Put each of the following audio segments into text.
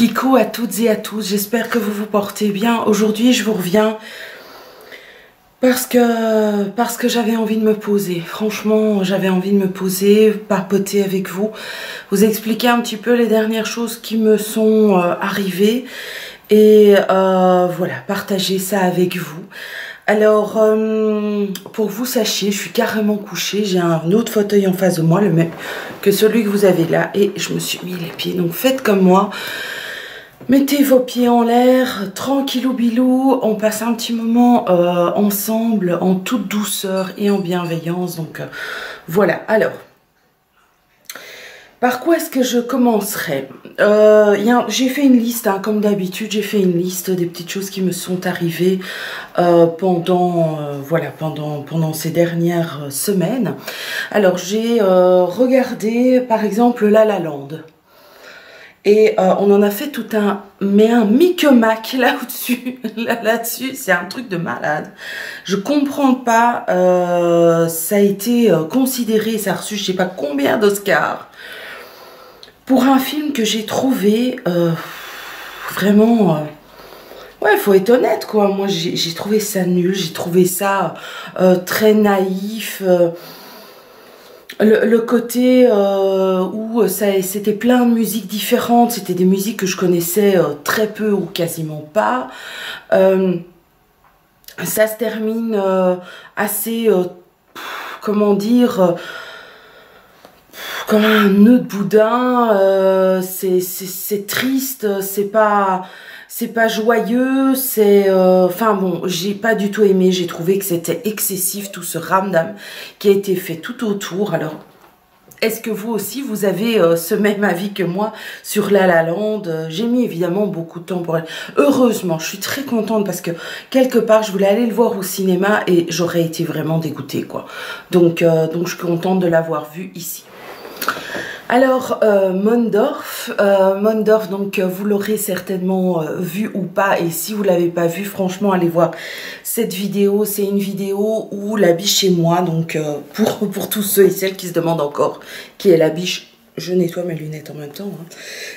Kikou à toutes et à tous, j'espère que vous vous portez bien. Aujourd'hui, je vous reviens parce que j'avais envie de me poser. Franchement, j'avais envie de me poser, papoter avec vous, vous expliquer un petit peu les dernières choses qui me sont arrivées et voilà, partager ça avec vous. Alors, pour que vous sachiez, je suis carrément couchée, j'ai un autre fauteuil en face de moi, le même que celui que vous avez là, et je me suis mis les pieds. Donc faites comme moi, mettez vos pieds en l'air, tranquillou bilou, on passe un petit moment ensemble, en toute douceur et en bienveillance. Donc voilà, alors... Par quoi est-ce que je commencerai? J'ai fait une liste, hein, comme d'habitude, j'ai fait une liste des petites choses qui me sont arrivées pendant ces dernières semaines. Alors, j'ai regardé, par exemple, La La Land. Et on en a fait tout un micmac là-dessus, là-dessus, c'est un truc de malade. Je comprends pas, ça a été considéré, ça a reçu je sais pas combien d'Oscars. Pour un film que j'ai trouvé vraiment... ouais, faut être honnête, quoi. Moi, j'ai trouvé ça nul, j'ai trouvé ça très naïf. Le côté où c'était plein de musiques différentes, c'était des musiques que je connaissais très peu ou quasiment pas. Ça se termine assez... comment dire... comme un nœud de boudin, c'est triste, c'est pas joyeux, enfin bon, j'ai pas du tout aimé, j'ai trouvé que c'était excessif tout ce ramdam qui a été fait tout autour. Alors est-ce que vous aussi vous avez ce même avis que moi sur La La Land? J'ai mis évidemment beaucoup de temps pour elle. Heureusement, je suis très contente parce que quelque part je voulais aller le voir au cinéma et j'aurais été vraiment dégoûtée, quoi. Donc je suis contente de l'avoir vu ici. Alors, Mondorf, donc vous l'aurez certainement vu ou pas, et si vous l'avez pas vu, franchement, allez voir cette vidéo. C'est une vidéo où la biche et moi, donc pour tous ceux et celles qui se demandent encore qui est la biche, je nettoie mes lunettes en même temps, hein.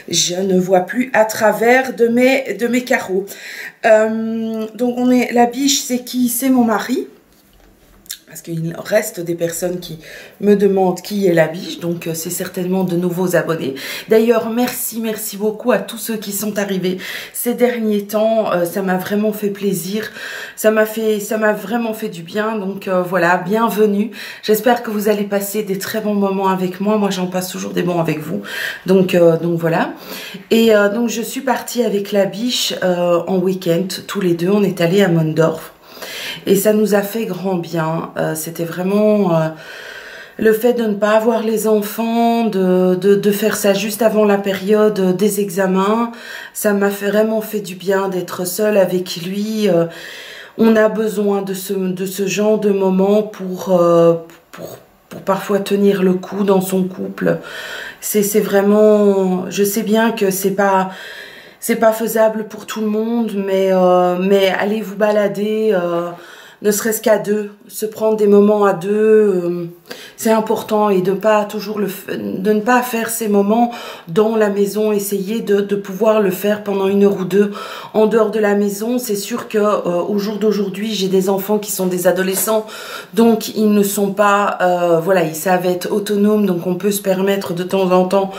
Je ne vois plus à travers de mes carreaux. Donc la biche, c'est qui? C'est mon mari. Parce qu'il reste des personnes qui me demandent qui est la biche, donc c'est certainement de nouveaux abonnés. D'ailleurs, merci beaucoup à tous ceux qui sont arrivés ces derniers temps. Ça m'a vraiment fait plaisir, ça m'a vraiment fait du bien. Donc voilà, bienvenue. J'espère que vous allez passer des très bons moments avec moi. Moi, j'en passe toujours des bons avec vous. Donc voilà. Et donc je suis partie avec la biche en week-end, tous les deux. On est allés à Mondorf. Et ça nous a fait grand bien. C'était vraiment le fait de ne pas avoir les enfants, de faire ça juste avant la période des examens. Ça m'a vraiment fait du bien d'être seule avec lui. On a besoin de ce genre de moments pour parfois tenir le coup dans son couple. C'est vraiment... Je sais bien que c'est pas faisable pour tout le monde, mais allez vous balader, ne serait-ce qu'à deux, se prendre des moments à deux, c'est important, et de ne pas faire ces moments dans la maison, essayer de pouvoir le faire pendant 1 heure ou 2 en dehors de la maison. C'est sûr que au jour d'aujourd'hui, j'ai des enfants qui sont des adolescents, donc ils ne sont pas, voilà, ils savent être autonomes, donc on peut se permettre de temps en temps,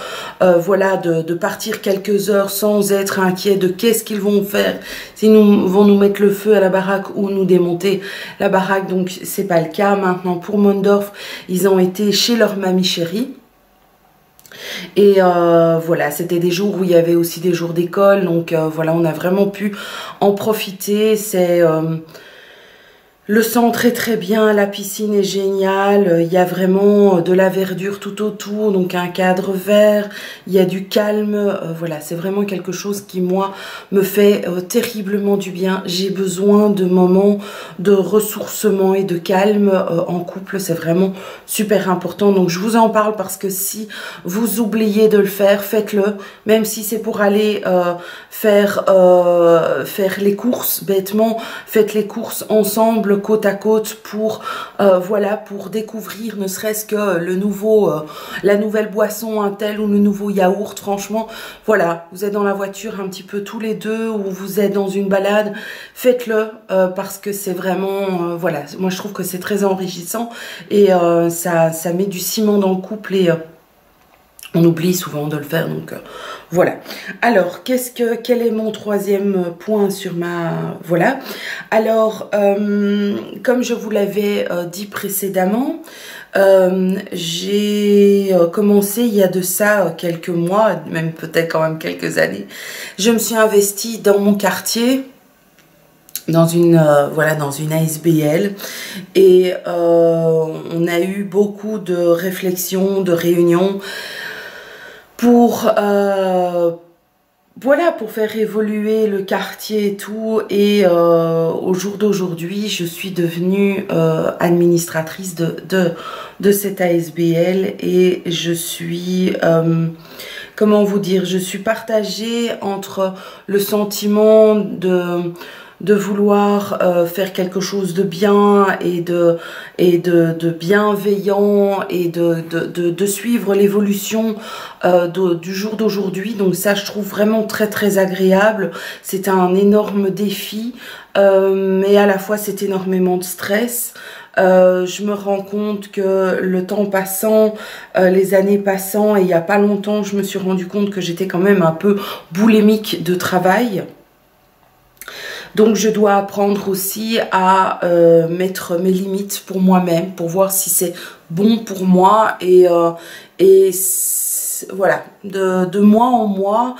voilà, de partir quelques heures sans être inquiet de qu'est-ce qu'ils vont faire, s'ils vont nous mettre le feu à la baraque ou nous démonter la baraque. Donc c'est pas le cas maintenant pour Mondorf. Ils ont été chez leur mamie chérie. Et voilà, c'était des jours où il y avait aussi des jours d'école. Donc voilà, on a vraiment pu en profiter. Le centre est très bien, la piscine est géniale, il y a vraiment de la verdure tout autour, donc un cadre vert, il y a du calme, voilà, c'est vraiment quelque chose qui, moi, me fait terriblement du bien. J'ai besoin de moments de ressourcement et de calme en couple, c'est vraiment super important. Donc je vous en parle parce que si vous oubliez de le faire, faites-le, même si c'est pour aller faire les courses, bêtement, faites les courses ensemble. le côte à côte pour voilà, pour découvrir ne serait-ce que le nouveau la nouvelle boisson, un tel ou le nouveau yaourt. Franchement, voilà, vous êtes dans la voiture un petit peu tous les deux ou vous êtes dans une balade, faites-le parce que c'est vraiment voilà, moi je trouve que c'est très enrichissant et ça met du ciment dans le couple et on oublie souvent de le faire, donc voilà. Alors, quel est mon troisième point sur ma... Voilà. Alors, comme je vous l'avais dit précédemment, j'ai commencé il y a de ça quelques mois, même peut-être quand même quelques années. Je me suis investie dans mon quartier, dans une voilà, dans une ASBL, et on a eu beaucoup de réflexions, de réunions pour voilà, pour faire évoluer le quartier et tout. Et au jour d'aujourd'hui, je suis devenue administratrice de cette ASBL et je suis comment vous dire, je suis partagée entre le sentiment de vouloir faire quelque chose de bien et de bienveillant et de suivre l'évolution du jour d'aujourd'hui. Donc ça, je trouve vraiment très très agréable. C'est un énorme défi, mais à la fois c'est énormément de stress. Je me rends compte que le temps passant, les années passant, et il n'y a pas longtemps, je me suis rendu compte que j'étais quand même un peu boulémique de travail. Donc je dois apprendre aussi à mettre mes limites pour moi-même, pour voir si c'est bon pour moi et voilà, de mois en mois,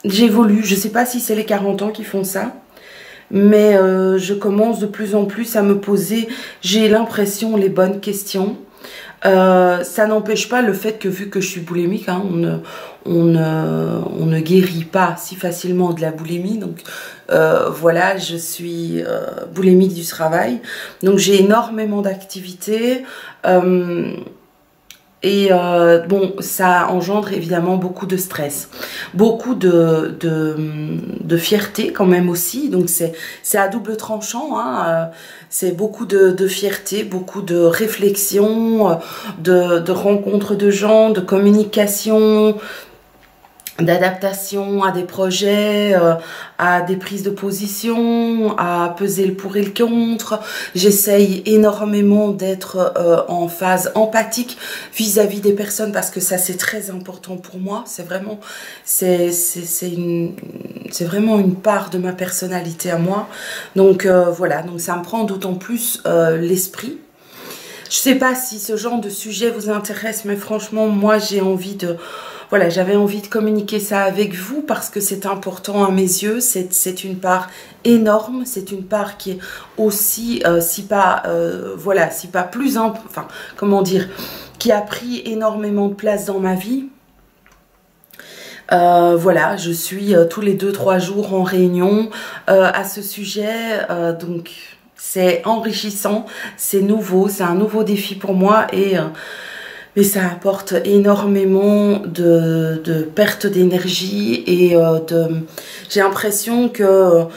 j'évolue. Je sais pas si c'est les 40 ans qui font ça, mais je commence de plus en plus à me poser, j'ai l'impression, les bonnes questions. Ça n'empêche pas le fait que vu que je suis boulimique, hein, on ne guérit pas si facilement de la boulimie. Donc voilà, je suis boulimique du travail. Donc j'ai énormément d'activités. Et bon, ça engendre évidemment beaucoup de stress, beaucoup de fierté quand même aussi. Donc c'est à double tranchant, hein. C'est beaucoup de fierté, beaucoup de réflexion, de rencontres de gens, de communication, d'adaptation à des projets, à des prises de position, à peser le pour et le contre. J'essaye énormément d'être en phase empathique vis-à-vis des personnes parce que ça c'est très important pour moi. C'est vraiment vraiment une part de ma personnalité à moi. Donc voilà, donc ça me prend d'autant plus l'esprit. Je sais pas si ce genre de sujet vous intéresse, mais franchement moi j'ai envie de... Voilà, j'avais envie de communiquer ça avec vous parce que c'est important à mes yeux. C'est une part énorme, c'est une part qui est aussi, voilà, si pas plus, enfin, comment dire, qui a pris énormément de place dans ma vie. Voilà, je suis tous les 2-3 jours en réunion à ce sujet, donc c'est enrichissant, c'est nouveau, c'est un nouveau défi pour moi et... mais ça apporte énormément de perte d'énergie et j'ai l'impression que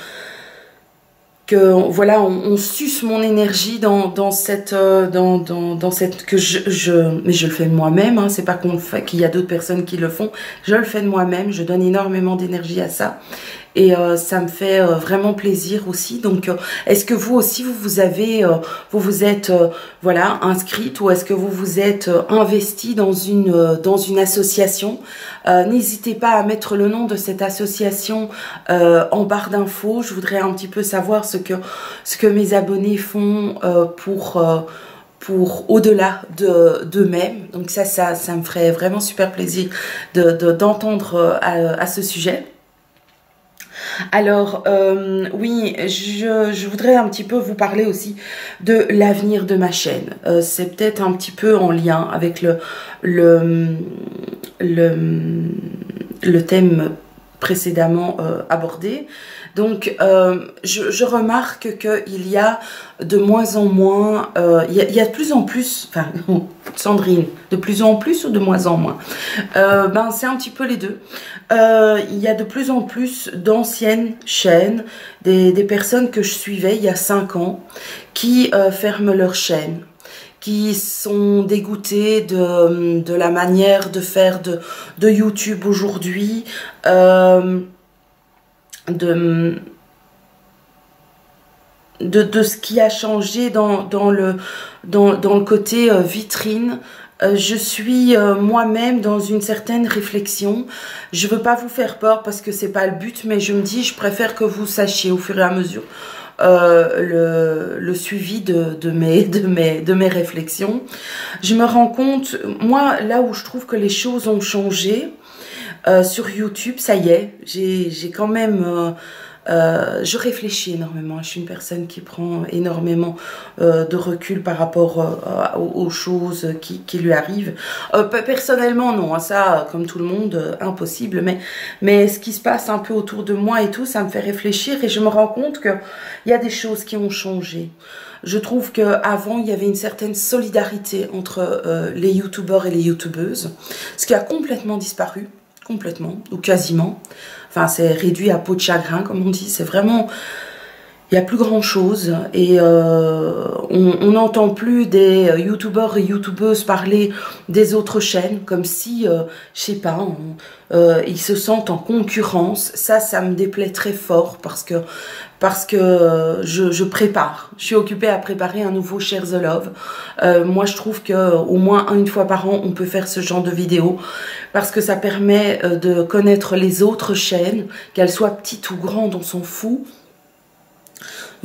voilà, on suce mon énergie dans cette que mais je le fais de moi-même, hein, c'est pas qu'il y a d'autres personnes qui le font, je le fais de moi-même, je donne énormément d'énergie à ça. Et ça me fait vraiment plaisir aussi. Donc, est-ce que vous aussi, vous vous êtes voilà, inscrite ou est-ce que vous vous êtes investi dans une association? N'hésitez pas à mettre le nom de cette association en barre d'infos. Je voudrais un petit peu savoir ce que mes abonnés font pour au-delà d'eux-mêmes. Donc ça me ferait vraiment super plaisir d'entendre à ce sujet. Alors, oui, je voudrais un petit peu vous parler aussi de l'avenir de ma chaîne. C'est peut-être un petit peu en lien avec le thème précédemment abordé. Donc, je remarque qu'il y a de moins en moins, il y a de plus en plus, enfin, Sandrine, de plus en plus ou de moins en moins, ben, c'est un petit peu les deux. Il y a de plus en plus d'anciennes chaînes, des personnes que je suivais il y a 5 ans, qui ferment leur chaîne, qui sont dégoûtés de la manière de faire de YouTube aujourd'hui, de ce qui a changé dans le côté vitrine. Je suis moi-même dans une certaine réflexion. Je veux pas vous faire peur parce que c'est pas le but, mais je me dis, je préfère que vous sachiez au fur et à mesure le suivi de mes réflexions. Je me rends compte, moi, là où je trouve que les choses ont changé, sur YouTube, ça y est, j'ai quand même... je réfléchis énormément, je suis une personne qui prend énormément de recul par rapport aux choses qui lui arrivent. Personnellement, non, ça, comme tout le monde, impossible, mais ce qui se passe un peu autour de moi et tout, ça me fait réfléchir et je me rends compte qu'il y a des choses qui ont changé. Je trouve qu'avant, il y avait une certaine solidarité entre les youtubeurs et les youtubeuses, ce qui a complètement disparu, complètement, ou quasiment. Enfin, c'est réduit à peau de chagrin, comme on dit. C'est vraiment... Il n'y a plus grand-chose. Et on n'entend plus des youtubeurs et youtubeuses parler des autres chaînes, comme si, je sais pas, ils se sentent en concurrence. Ça me déplaît très fort parce que je prépare. Je suis occupée à préparer un nouveau Share the Love. Moi, je trouve que au moins une fois par an, on peut faire ce genre de vidéo parce que ça permet de connaître les autres chaînes, qu'elles soient petites ou grandes, on s'en fout.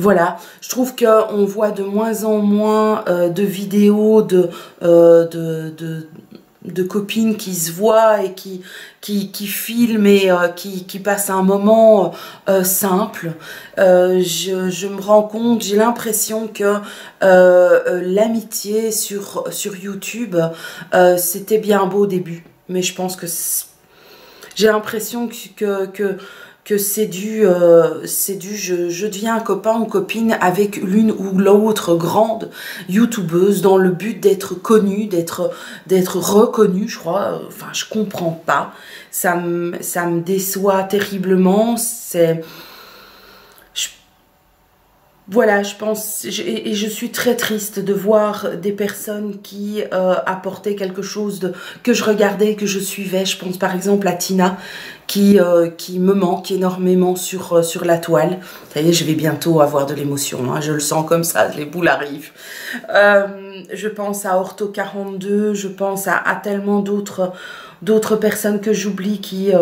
Voilà, je trouve qu'on voit de moins en moins de vidéos de copines qui se voient et qui filment et qui passent un moment simple. Je me rends compte, j'ai l'impression que l'amitié sur YouTube, c'était bien beau au début. Mais je pense que j'ai l'impression que c'est dû, je deviens un copain ou copine avec l'une ou l'autre grande youtubeuse dans le but d'être connue, d'être reconnue, je crois. Enfin, je comprends pas. Ça me déçoit terriblement. Voilà, je pense, et je suis très triste de voir des personnes qui apportaient quelque chose que je regardais, que je suivais. Je pense par exemple à Tina, qui me manque énormément sur la toile. Ça y est, je vais bientôt avoir de l'émotion, hein, je le sens comme ça, les boules arrivent. Je pense à Orto42, je pense à tellement d'autres personnes que j'oublie qui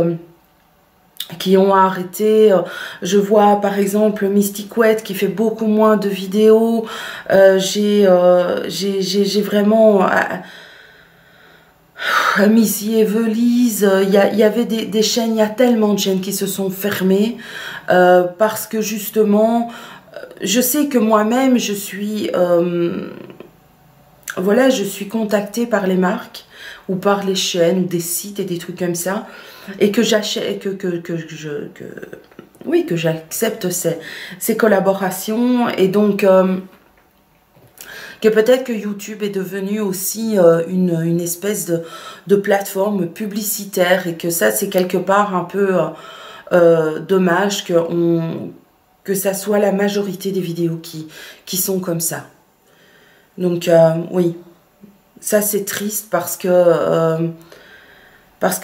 ont arrêté. Je vois par exemple Mysticouette qui fait beaucoup moins de vidéos. J'ai vraiment Missy Evelise. Il y avait des chaînes, il y a tellement de chaînes qui se sont fermées parce que justement je sais que moi-même je suis voilà, je suis contactée par les marques ou par les chaînes ou des sites et des trucs comme ça, et que j'achète, oui, que j'accepte ces collaborations, et donc que peut-être que YouTube est devenu aussi une espèce de plateforme publicitaire, et que ça c'est quelque part un peu dommage que ça soit la majorité des vidéos qui sont comme ça. Donc oui, ça c'est triste parce que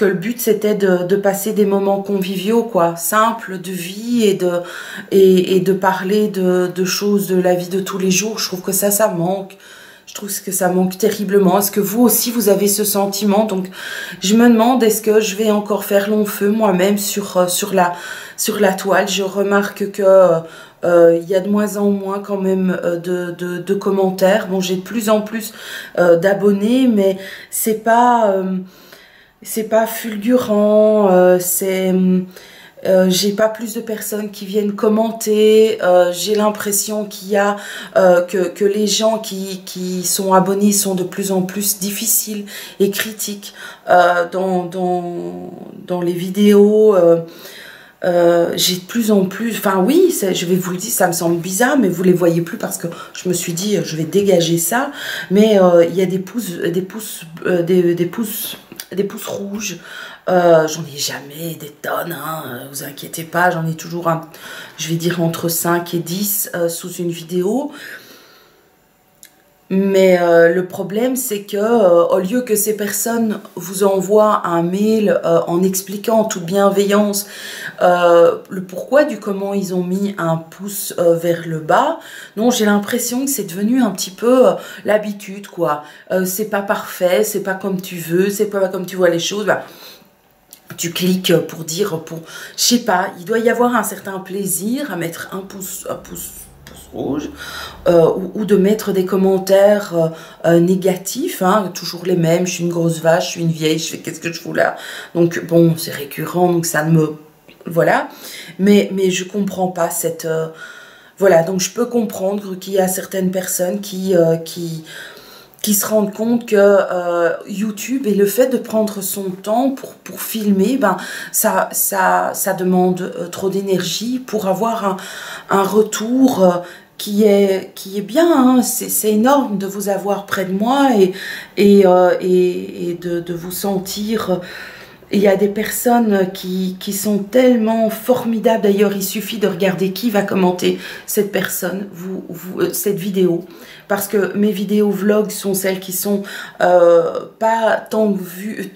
le but c'était de passer des moments conviviaux, quoi, simples, de vie, et de parler de choses de la vie de tous les jours. Je trouve que ça manque. Je trouve que ça manque terriblement. Est-ce que vous aussi vous avez ce sentiment? Donc je me demande, est-ce que je vais encore faire long feu moi-même sur la toile? Je remarque que il y a de moins en moins quand même de commentaires. Bon, j'ai de plus en plus d'abonnés, mais c'est pas fulgurant. J'ai pas plus de personnes qui viennent commenter. J'ai l'impression qu'il y a que les gens qui sont abonnés sont de plus en plus difficiles et critiques dans dans les vidéos, j'ai de plus en plus, enfin oui, je vais vous le dire, ça me semble bizarre, mais vous les voyez plus parce que je me suis dit, je vais dégager ça, mais il y a des pouces rouges. J'en ai jamais des tonnes, hein, vous inquiétez pas, j'en ai toujours je vais dire entre 5 et 10 sous une vidéo. Mais le problème, c'est que au lieu que ces personnes vous envoient un mail en expliquant en toute bienveillance le pourquoi du comment ils ont mis un pouce vers le bas, non, j'ai l'impression que c'est devenu un petit peu l'habitude, quoi. C'est pas parfait, c'est pas comme tu veux, c'est pas comme tu vois les choses. Bah, tu cliques pour dire, je sais pas, il doit y avoir un certain plaisir à mettre un pouce rouge ou de mettre des commentaires négatifs, hein, toujours les mêmes, je suis une grosse vache, je suis une vieille, je fais qu'est-ce que je fous là, donc bon, c'est récurrent, donc ça ne me... Voilà, mais je comprends pas cette... voilà, donc je peux comprendre qu'il y a certaines personnes qui se rendent compte que YouTube et le fait de prendre son temps pour filmer, ben, ça demande trop d'énergie pour avoir un retour qui est bien, hein. C'est énorme de vous avoir près de moi et de vous sentir... Il y a des personnes qui sont tellement formidables. D'ailleurs, il suffit de regarder qui va commenter cette personne, cette vidéo. Parce que mes vidéos vlogs sont celles qui sont pas tant vues,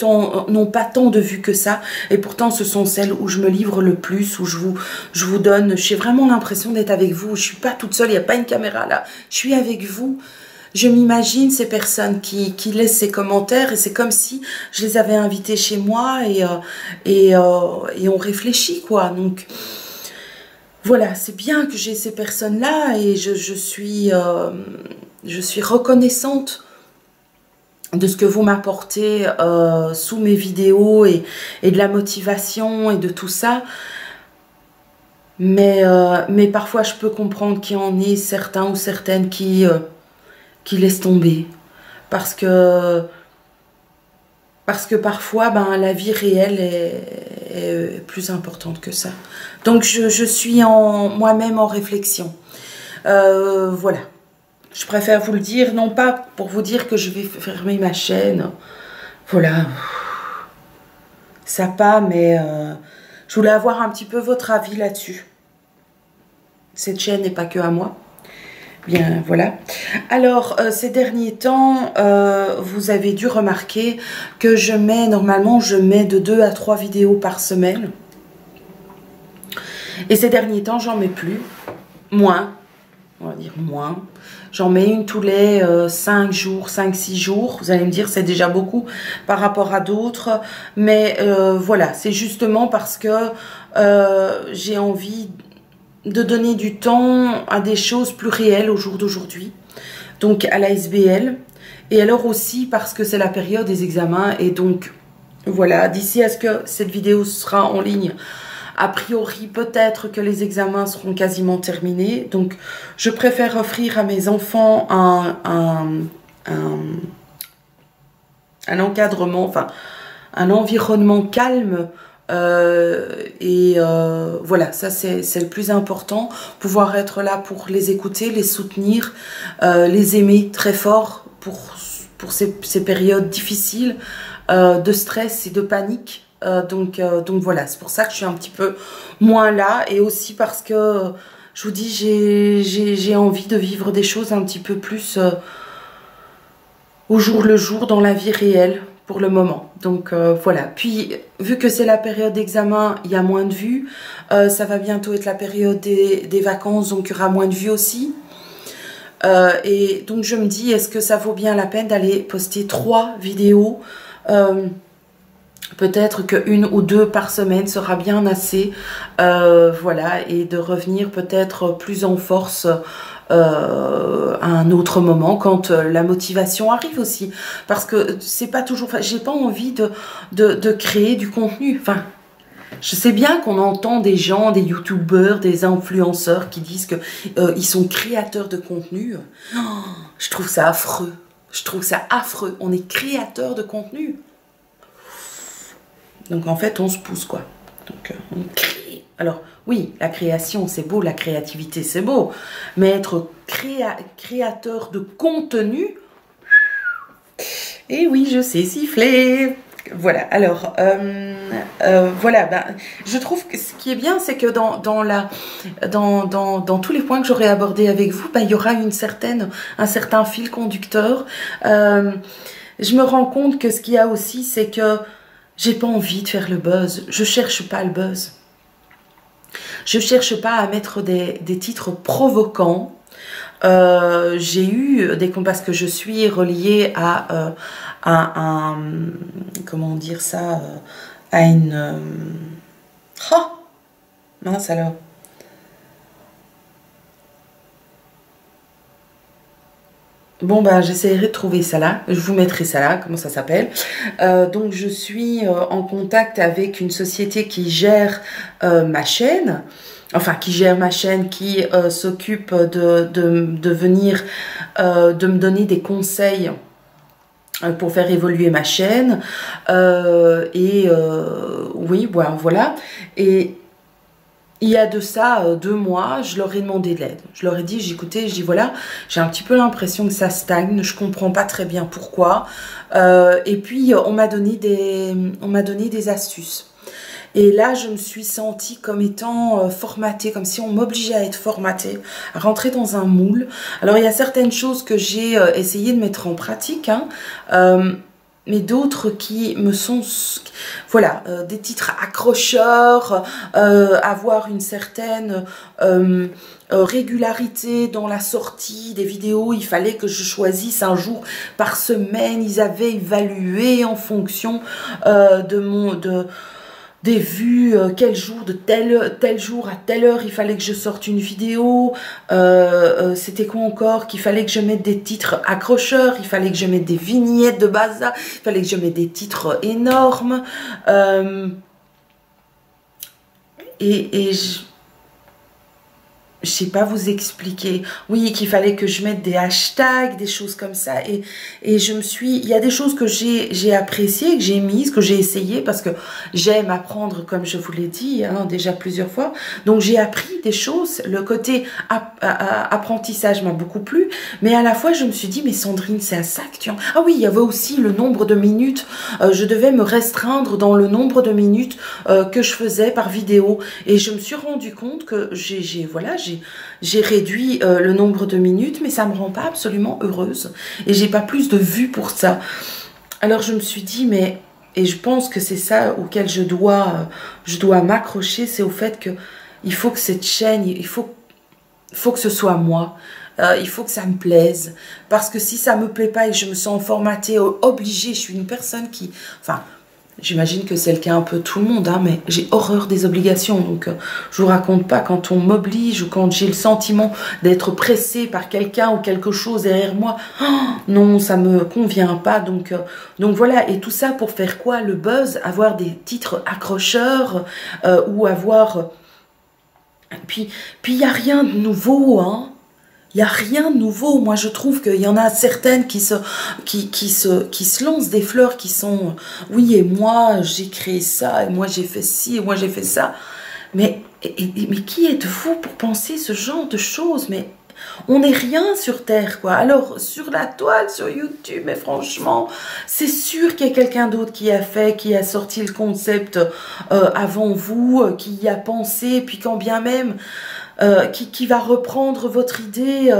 n'ont pas tant de vues que ça. Et pourtant, ce sont celles où je me livre le plus, où je vous donne... J'ai vraiment l'impression d'être avec vous. Je suis pas toute seule, il n'y a pas une caméra là. Je suis avec vous. Je m'imagine ces personnes qui laissent ces commentaires et c'est comme si je les avais invitées chez moi et on réfléchit, quoi. Donc, voilà, c'est bien que j'ai ces personnes-là et je suis reconnaissante de ce que vous m'apportez sous mes vidéos et de la motivation et de tout ça. Mais parfois, je peux comprendre qu'il y en ait certains ou certaines qui laissent tomber. Parce que parfois, ben, la vie réelle est plus importante que ça. Donc, je suis moi-même en réflexion. Voilà. Je préfère vous le dire, non pas pour vous dire que je vais fermer ma chaîne. Voilà. Ça pas, mais je voulais avoir un petit peu votre avis là-dessus. Cette chaîne n'est pas que à moi. Bien, voilà. Alors, ces derniers temps, vous avez dû remarquer que normalement, je mets de 2 à 3 vidéos par semaine. Et ces derniers temps, j'en mets plus. Moins. On va dire moins. J'en mets une tous les 5 jours, 5-6 jours. Vous allez me dire, c'est déjà beaucoup par rapport à d'autres. Mais voilà, c'est justement parce que j'ai envie de donner du temps à des choses plus réelles au jour d'aujourd'hui, donc à la SBL, et alors aussi parce que c'est la période des examens, et donc voilà, d'ici à ce que cette vidéo sera en ligne, a priori peut-être que les examens seront quasiment terminés, donc je préfère offrir à mes enfants un encadrement, enfin un environnement calme. Voilà, ça c'est le plus important, pouvoir être là pour les écouter, les soutenir, les aimer très fort pour ces périodes difficiles de stress et de panique. Donc voilà, c'est pour ça que je suis un petit peu moins là, et aussi parce que je vous dis, j'ai envie de vivre des choses un petit peu plus au jour le jour dans la vie réelle pour le moment. Donc voilà, puis vu que c'est la période d'examen, il y a moins de vues, ça va bientôt être la période des vacances, donc il y aura moins de vues aussi. Et donc je me dis, est-ce que ça vaut bien la peine d'aller poster 3 vidéos, peut-être qu'une ou 2 par semaine sera bien assez, voilà, et de revenir peut-être plus en force à un autre moment, quand la motivation arrive aussi, parce que c'est pas toujours, j'ai pas envie de créer du contenu. Enfin, je sais bien qu'on entend des gens, des youtubeurs, des influenceurs qui disent que ils sont créateurs de contenu. Oh, je trouve ça affreux. Je trouve ça affreux. On est créateur de contenu. Donc en fait, on se pousse, quoi. Donc on crée. Alors oui, la création, c'est beau, la créativité, c'est beau. Mais être créateur de contenu, et oui, je sais siffler. Voilà, alors, voilà, ben, je trouve que ce qui est bien, c'est que dans tous les points que j'aurai abordés avec vous, ben, il y aura un certain fil conducteur. Je me rends compte que ce qu'il y a aussi, c'est que j'ai pas envie de faire le buzz. Je cherche pas le buzz. Je cherche pas à mettre des titres provocants. J'ai eu des parce que je suis reliée à un comment dire ça, à une oh mince alors. Bon, bah, j'essaierai de trouver ça là. Je vous mettrai ça là, comment ça s'appelle. Donc, je suis en contact avec une société qui gère ma chaîne. Enfin, qui gère ma chaîne, qui s'occupe de venir, de me donner des conseils pour faire évoluer ma chaîne. Oui, voilà. Et il y a de ça 2 mois, je leur ai demandé de l'aide. Je leur ai dit, j'écoutais, je dis voilà, j'ai un petit peu l'impression que ça stagne, je comprends pas très bien pourquoi. Et puis on m'a donné des astuces. Et là, je me suis sentie comme étant formatée, comme si on m'obligeait à être formatée, à rentrer dans un moule. Alors, il y a certaines choses que j'ai essayé de mettre en pratique, hein, mais d'autres qui me sont, voilà, des titres accrocheurs, avoir une certaine régularité dans la sortie des vidéos. Il fallait que je choisisse un jour par semaine. Ils avaient évalué en fonction des vues, quel jour, de tel jour à telle heure, il fallait que je sorte une vidéo. C'était quoi encore? Qu'il fallait que je mette des titres accrocheurs, il fallait que je mette des vignettes de bazar, il fallait que je mette des titres énormes. Je sais pas vous expliquer. Oui, qu'il fallait que je mette des hashtags, des choses comme ça. Et il y a des choses que j'ai appréciées, que j'ai mises, que j'ai essayé parce que j'aime apprendre, comme je vous l'ai dit, hein, déjà plusieurs fois. Donc, j'ai appris des choses. Le côté apprentissage m'a beaucoup plu. Mais à la fois, je me suis dit, mais Sandrine, c'est à ça que tu en... Ah oui, il y avait aussi le nombre de minutes. Je devais me restreindre dans le nombre de minutes que je faisais par vidéo. Et je me suis rendu compte que j'ai réduit le nombre de minutes, mais ça me rend pas absolument heureuse. Et j'ai pas plus de vues pour ça. Alors je me suis dit, mais... Et je pense que c'est ça auquel je dois m'accrocher, c'est au fait que il faut que cette chaîne, il faut que ce soit moi. Il faut que ça me plaise. Parce que si ça me plaît pas et que je me sens formatée, obligée, je suis une personne qui... Enfin... J'imagine que c'est le cas un peu tout le monde, hein, mais j'ai horreur des obligations. Donc, je vous raconte pas quand on m'oblige ou quand j'ai le sentiment d'être pressée par quelqu'un ou quelque chose derrière moi. Oh, non, ça me convient pas. Donc voilà. Et tout ça pour faire quoi? Le buzz, avoir des titres accrocheurs ou avoir... Puis il n'y a rien de nouveau, hein. Il n'y a rien de nouveau. Moi, je trouve qu'il y en a certaines qui se lancent des fleurs qui sont... Oui, et moi, j'ai créé ça, et moi, j'ai fait ci, et moi, j'ai fait ça. Mais qui êtes-vous pour penser ce genre de choses? Mais on n'est rien sur Terre, quoi. Alors, sur la toile, sur YouTube, mais franchement, c'est sûr qu'il y a quelqu'un d'autre qui a sorti le concept avant vous, qui y a pensé, puis quand bien même... qui va reprendre votre idée.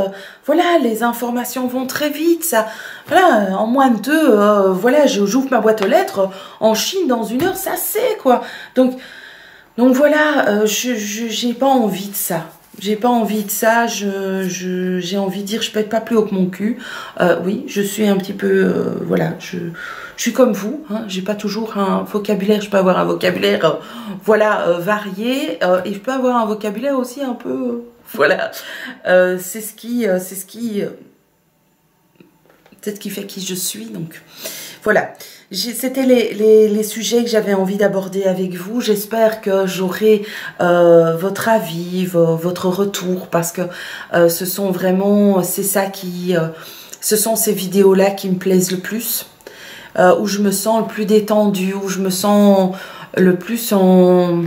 Voilà, les informations vont très vite. Ça, voilà, en moins de 2, voilà, j'ouvre ma boîte aux lettres. En Chine, dans 1 heure, ça c'est quoi. Donc voilà, j'ai pas envie de ça. J'ai pas envie de ça. J'ai envie de dire, je pète pas plus haut que mon cul. Oui, je suis un petit peu, voilà, je suis comme vous, hein, j'ai pas toujours un vocabulaire, je peux avoir un vocabulaire varié et je peux avoir un vocabulaire aussi un peu voilà. C'est ce qui peut-être qui fait qui je suis, donc voilà. C'était les sujets que j'avais envie d'aborder avec vous. J'espère que j'aurai votre avis, votre retour, parce que ce sont ces vidéos-là qui me plaisent le plus. où je me sens le plus détendue, où je me sens le plus en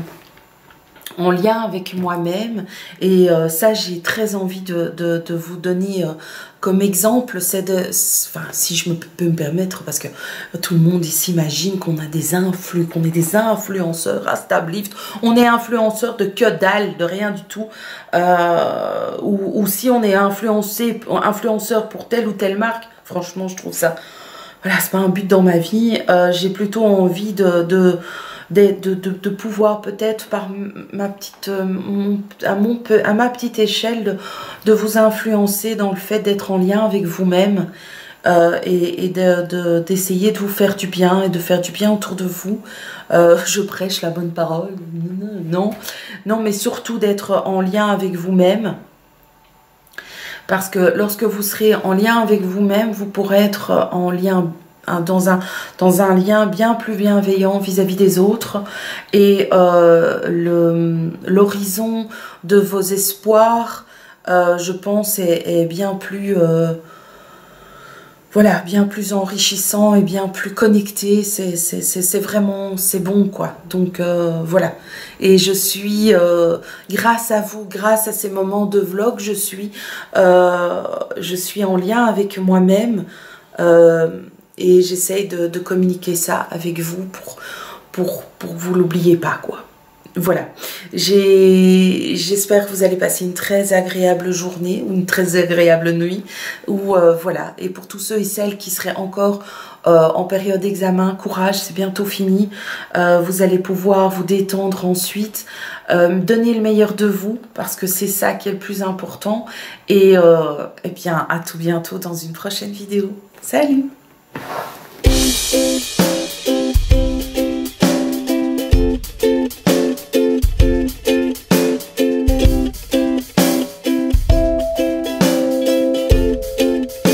lien avec moi-même. Et ça, j'ai très envie de vous donner comme exemple. C'est de, enfin, si je peux me permettre, parce que tout le monde ici imagine qu'on a qu'on est des influenceurs à Stablift. On est influenceurs de que dalle, de rien du tout. Ou si on est influenceur pour telle ou telle marque, franchement, je trouve ça, voilà, c'est pas un but dans ma vie. J'ai plutôt envie de pouvoir peut-être par ma petite à ma petite échelle de vous influencer dans le fait d'être en lien avec vous-même, et d'essayer de vous faire du bien et de faire du bien autour de vous. Je prêche la bonne parole, non, mais surtout d'être en lien avec vous-même, parce que lorsque vous serez en lien avec vous-même, vous pourrez être en lien dans un lien bien plus bienveillant vis-à-vis des autres, et l'horizon de vos espoirs, je pense, est bien plus voilà, bien plus enrichissant et bien plus connecté. C'est vraiment, c'est bon, quoi. Donc voilà, et je suis grâce à vous, grâce à ces moments de vlog, je suis en lien avec moi-même, et j'essaye de communiquer ça avec vous pour que vous l'oubliez pas, quoi. Voilà, j'espère que vous allez passer une très agréable journée ou une très agréable nuit, ou voilà. Et pour tous ceux et celles qui seraient encore en période d'examen, courage, c'est bientôt fini. Vous allez pouvoir vous détendre ensuite, donner le meilleur de vous, parce que c'est ça qui est le plus important. Et bien, à tout bientôt dans une prochaine vidéo. Salut!